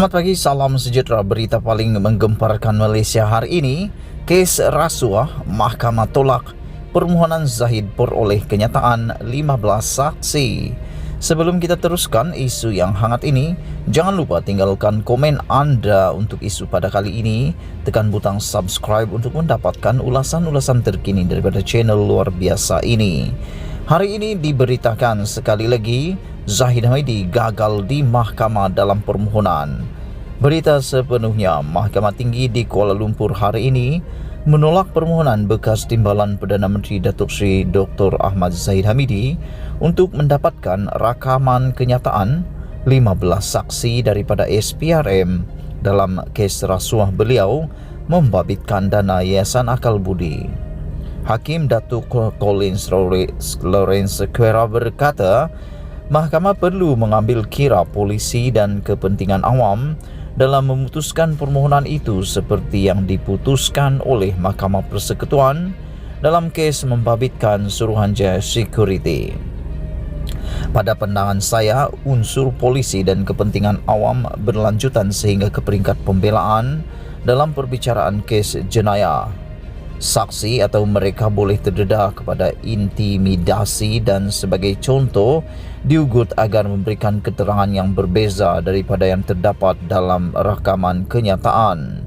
Selamat pagi, salam sejahtera. Berita paling menggemparkan Malaysia hari ini, kes rasuah, Mahkamah tolak permohonan Zahid peroleh kenyataan 15 saksi. Sebelum kita teruskan isu yang hangat ini, jangan lupa tinggalkan komen anda untuk isu pada kali ini. Tekan butang subscribe untuk mendapatkan ulasan-ulasan terkini daripada channel luar biasa ini. Hari ini diberitakan sekali lagi, Zahid Hamidi gagal di mahkamah dalam permohonan. Berita sepenuhnya, Mahkamah Tinggi di Kuala Lumpur hari ini menolak permohonan bekas Timbalan Perdana Menteri Datuk Seri Dr. Ahmad Zahid Hamidi untuk mendapatkan rakaman kenyataan 15 saksi daripada SPRM dalam kes rasuah beliau membabitkan dana Yayasan Akal Budi. Hakim Datuk Collins Lawrence Quera berkata, Mahkamah perlu mengambil kira polisi dan kepentingan awam dalam memutuskan permohonan itu seperti yang diputuskan oleh Mahkamah Persekutuan dalam kes membabitkan Suruhanjaya Security. Pada pandangan saya, unsur polisi dan kepentingan awam berlanjutan sehingga ke peringkat pembelaan dalam perbicaraan kes jenayah. Saksi atau mereka boleh terdedah kepada intimidasi dan sebagai contoh diugut agar memberikan keterangan yang berbeza daripada yang terdapat dalam rakaman kenyataan.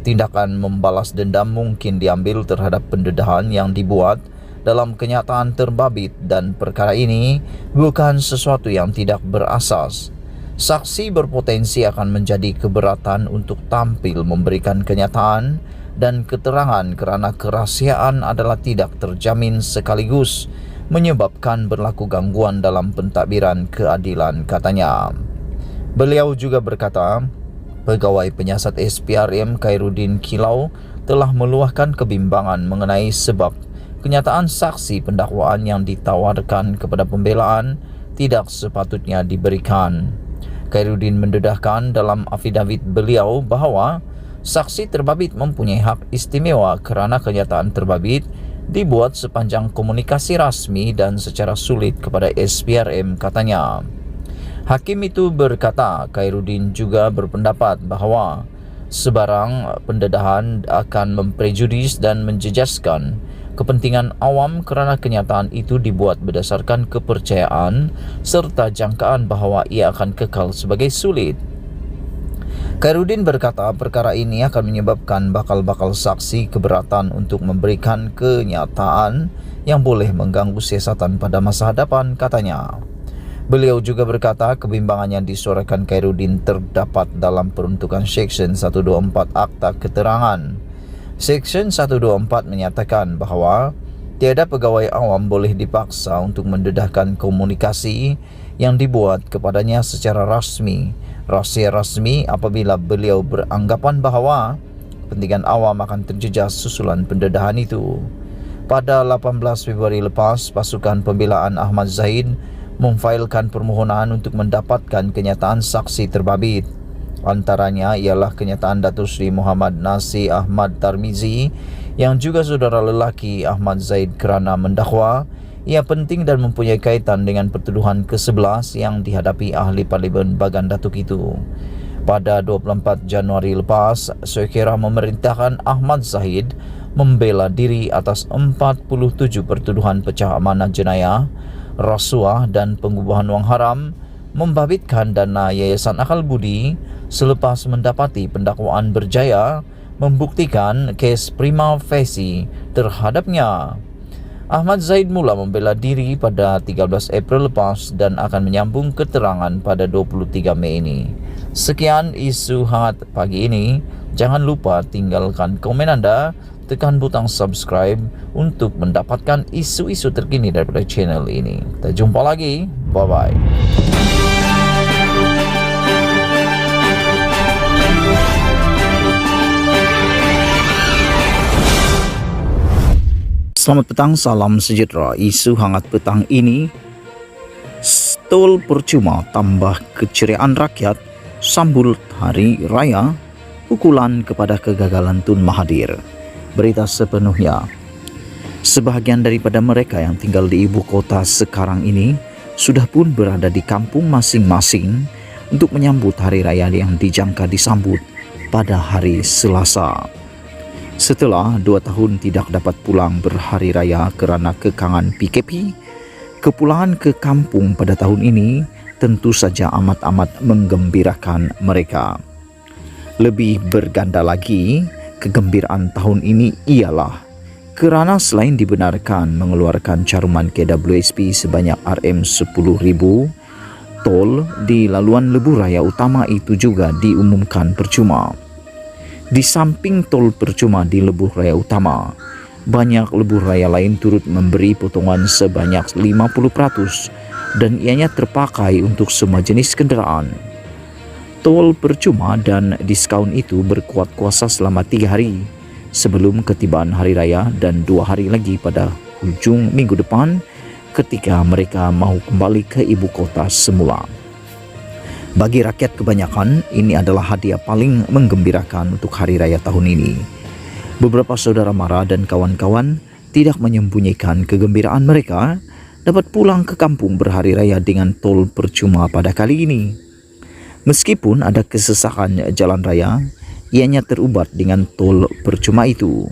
Tindakan membalas dendam mungkin diambil terhadap pendedahan yang dibuat dalam kenyataan terbabit dan perkara ini bukan sesuatu yang tidak berasas. Saksi berpotensi akan menjadi keberatan untuk tampil memberikan kenyataan dan keterangan kerana kerahsiaan adalah tidak terjamin sekaligus menyebabkan berlaku gangguan dalam pentadbiran keadilan, katanya. Beliau juga berkata, Pegawai Penyiasat SPRM Khairuddin Kilau telah meluahkan kebimbangan mengenai sebab kenyataan saksi pendakwaan yang ditawarkan kepada pembelaan tidak sepatutnya diberikan. Khairuddin mendedahkan dalam afidavit beliau bahawa saksi terbabit mempunyai hak istimewa kerana kenyataan terbabit dibuat sepanjang komunikasi rasmi dan secara sulit kepada SPRM, katanya. Hakim itu berkata, Khairuddin juga berpendapat bahawa sebarang pendedahan akan memprejudis dan menjejaskan kepentingan awam kerana kenyataan itu dibuat berdasarkan kepercayaan serta jangkaan bahawa ia akan kekal sebagai sulit. Khairuddin berkata perkara ini akan menyebabkan bakal-bakal saksi keberatan untuk memberikan kenyataan yang boleh mengganggu siasatan pada masa hadapan, katanya. Beliau juga berkata kebimbangan yang disuarakan Khairuddin terdapat dalam peruntukan Seksyen 124 Akta Keterangan. Seksyen 124 menyatakan bahawa tiada pegawai awam boleh dipaksa untuk mendedahkan komunikasi yang dibuat kepadanya secara rasmi, rahsia rasmi apabila beliau beranggapan bahawa kepentingan awam akan terjejas susulan pendedahan itu. Pada 18 Februari lepas, pasukan pembelaan Ahmad Zahid memfailkan permohonan untuk mendapatkan kenyataan saksi terbabit. Antaranya ialah kenyataan Datuk Seri Muhammad Nasir Ahmad Tarmizi yang juga saudara lelaki Ahmad Zahid kerana mendakwa ia penting dan mempunyai kaitan dengan pertuduhan ke-11 yang dihadapi ahli Parlimen Bagan Datuk itu. Pada 24 Januari lepas, Sekira memerintahkan Ahmad Zahid membela diri atas 47 pertuduhan pecah amanah jenayah, rasuah dan pengubahan wang haram, membabitkan dana Yayasan Akal Budi selepas mendapati pendakwaan berjaya membuktikan kes prima facie terhadapnya. Ahmad Zahid mula membela diri pada 13 April lepas dan akan menyambung keterangan pada 23 Mei ini. Sekian isu hangat pagi ini. Jangan lupa tinggalkan komen anda, tekan butang subscribe untuk mendapatkan isu-isu terkini daripada channel ini. Kita jumpa lagi. Bye-bye. Selamat petang, salam sejahtera. Isu hangat petang ini, tol percuma tambah keceriaan rakyat sambut Hari Raya, pukulan kepada kegagalan Tun Mahathir. Berita sepenuhnya, sebahagian daripada mereka yang tinggal di ibu kota sekarang ini sudah pun berada di kampung masing-masing untuk menyambut hari raya yang dijangka disambut pada hari Selasa. Setelah 2 tahun tidak dapat pulang berhari raya kerana kekangan PKP, kepulangan ke kampung pada tahun ini tentu saja amat-amat menggembirakan mereka. Lebih berganda lagi, kegembiraan tahun ini ialah kerana selain dibenarkan mengeluarkan caruman KWSP sebanyak RM10,000, tol di laluan lebuh raya utama itu juga diumumkan percuma. Di samping tol percuma di lebuh raya utama, banyak lebuh raya lain turut memberi potongan sebanyak 50% dan ianya terpakai untuk semua jenis kenderaan. Tol percuma dan diskaun itu berkuat kuasa selama 3 hari sebelum ketibaan hari raya dan 2 hari lagi pada hujung minggu depan ketika mereka mahu kembali ke ibu kota semula. Bagi rakyat kebanyakan, ini adalah hadiah paling menggembirakan untuk hari raya tahun ini. Beberapa saudara mara dan kawan-kawan tidak menyembunyikan kegembiraan mereka dapat pulang ke kampung berhari raya dengan tol percuma pada kali ini. Meskipun ada kesesakan jalan raya, ianya terubat dengan tol percuma itu.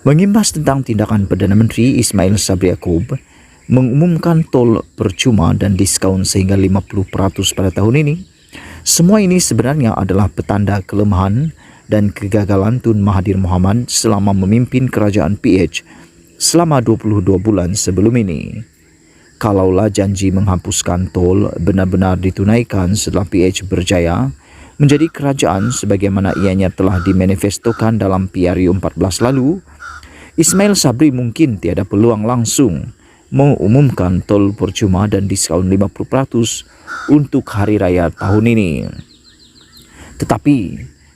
Mengimbas tentang tindakan Perdana Menteri Ismail Sabri Yaakob mengumumkan tol percuma dan diskaun sehingga 50% pada tahun ini, semua ini sebenarnya adalah petanda kelemahan dan kegagalan Tun Mahathir Mohamad selama memimpin kerajaan PH selama 22 bulan sebelum ini. Kalaulah janji menghapuskan tol benar-benar ditunaikan setelah PH berjaya menjadi kerajaan sebagaimana ianya telah dimanifestokan dalam PRU 14 lalu, Ismail Sabri mungkin tiada peluang langsung mengumumkan tol percuma dan diskaun 50% untuk hari raya tahun ini. Tetapi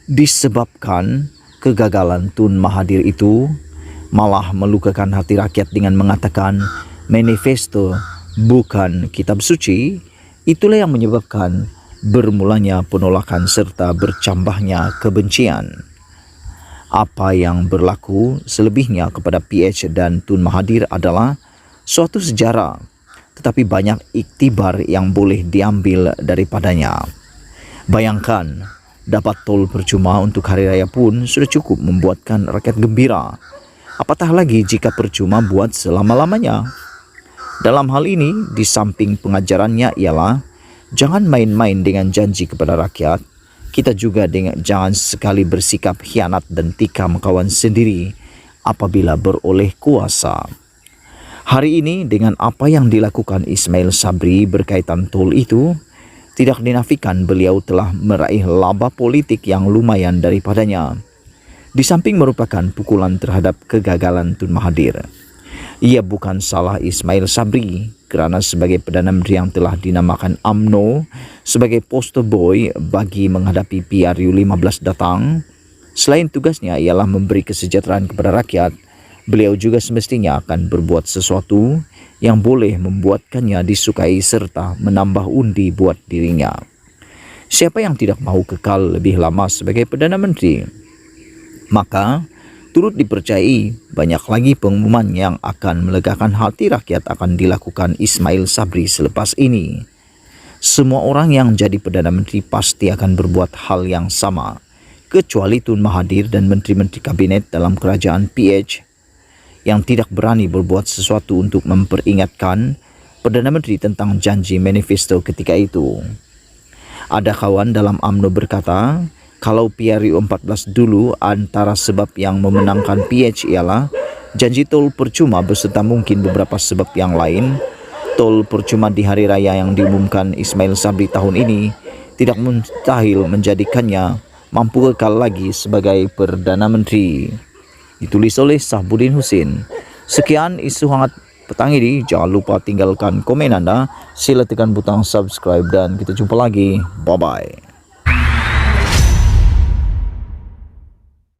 disebabkan kegagalan Tun Mahathir itu malah melukakan hati rakyat dengan mengatakan manifesto bukan kitab suci, itulah yang menyebabkan bermulanya penolakan serta bercambahnya kebencian. Apa yang berlaku selebihnya kepada PH dan Tun Mahathir adalah suatu sejarah, tetapi banyak iktibar yang boleh diambil daripadanya. Bayangkan, dapat tol percuma untuk hari raya pun sudah cukup membuatkan rakyat gembira. Apatah lagi jika percuma buat selama-lamanya. Dalam hal ini, di samping pengajarannya ialah jangan main-main dengan janji kepada rakyat. Kita juga jangan sekali bersikap khianat dan tikam kawan sendiri apabila beroleh kuasa. Hari ini dengan apa yang dilakukan Ismail Sabri berkaitan tol itu, tidak dinafikan beliau telah meraih laba politik yang lumayan daripadanya. Di samping merupakan pukulan terhadap kegagalan Tun Mahathir. Ia bukan salah Ismail Sabri kerana sebagai Perdana Menteri yang telah dinamakan UMNO sebagai poster boy bagi menghadapi PRU 15 datang, selain tugasnya ialah memberi kesejahteraan kepada rakyat, beliau juga semestinya akan berbuat sesuatu yang boleh membuatkannya disukai serta menambah undi buat dirinya. Siapa yang tidak mahu kekal lebih lama sebagai Perdana Menteri? Maka turut dipercayai banyak lagi pengumuman yang akan melegakan hati rakyat akan dilakukan Ismail Sabri selepas ini. Semua orang yang jadi Perdana Menteri pasti akan berbuat hal yang sama, kecuali Tun Mahathir dan menteri-menteri kabinet dalam kerajaan PH yang tidak berani berbuat sesuatu untuk memperingatkan Perdana Menteri tentang janji manifesto ketika itu. Ada kawan dalam UMNO berkata, kalau PRU 14 dulu antara sebab yang memenangkan PH ialah janji tol percuma beserta mungkin beberapa sebab yang lain, tol percuma di hari raya yang diumumkan Ismail Sabri tahun ini tidak mustahil menjadikannya mampu kekal lagi sebagai Perdana Menteri. Ditulis oleh Sahbudin Husin. Sekian isu hangat petang ini. Jangan lupa tinggalkan komen anda, sila tekan butang subscribe dan kita jumpa lagi. Bye-bye.